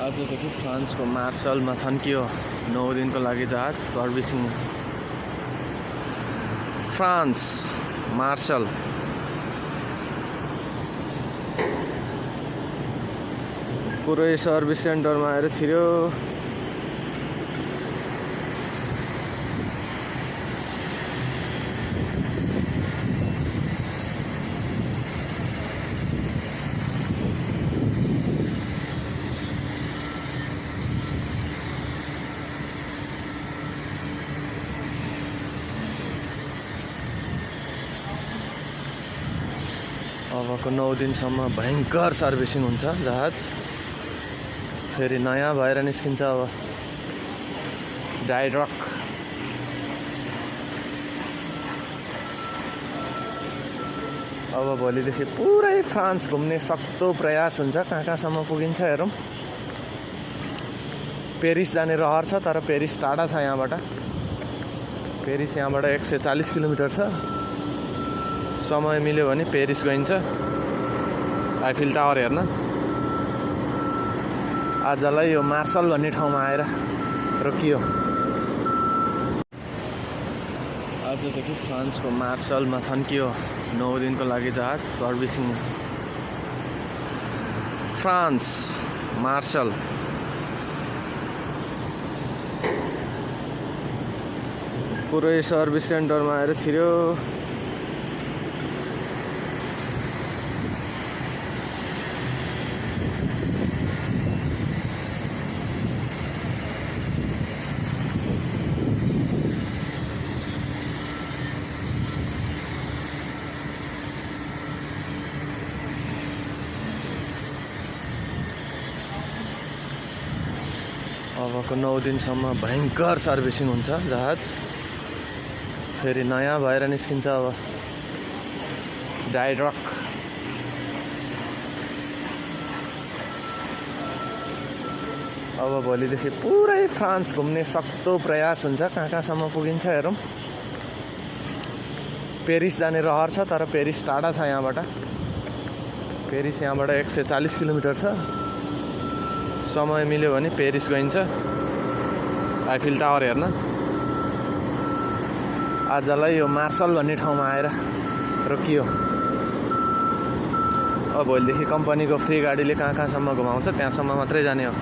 आजदेखि फ्रान्सको मार्सलमा थन्कियो 9 दिनको लागि जहाज सर्भिसिङ। फ्रान्स मार्सल पुरै सर्भिस सेन्टरमा आएर छिर्यो। अबको 9 दिनसम्म भयङ्कर सर्भिसिङ हुन्छ जहाज, फेरि नयाँ भएर निस्किन्छ। अब ड्राई डक अब भोलिदेखि पुरै फ्रान्स घुम्ने सक्दो प्रयास हुन्छ। कहाँ कहाँसम्म पुगिन्छ हेरौँ। पेरिस जाने रहर छ, तर पेरिस टाढा छ यहाँबाट। पेरिस यहाँबाट 140 किलोमिटर छ। समय मिल्यो भने पेरिस गइन्छ आइफिल टावर हेर्न। आजलाई यो मार्सल भन्ने ठाउँमा आएर रोकियो। आजदेखि फ्रान्सको मार्सलमा थन्कियो 9 दिनको लागि जहाज सर्भिसिङ। फ्रान्स मार्सल पुरै सर्भिस सेन्टरमा आएर छिर्यो। अबको 9 दिनसम्म भयङ्कर सर्भिसिङ हुन्छ जहाज, फेरि नयाँ भएर निस्किन्छ। अब ड्राई डक अब भोलिदेखि पुरै फ्रान्स घुम्ने सक्दो प्रयास हुन्छ। कहाँ कहाँसम्म पुगिन्छ हेरौँ। पेरिस जाने रहर छ, तर पेरिस टाढा छ यहाँबाट। पेरिस यहाँबाट 140 किलोमिटर छ। समय मिल्यो भने पेरिस गइन्छ आइफिल टावर हेर्न। आजलाई यो मार्सल भन्ने ठाउँमा आएर रोकियो। अब भोलिदेखि कम्पनीको फ्री गाडीले कहाँ कहाँसम्म घुमाउँछ त्यहाँसम्म मात्रै जाने हो।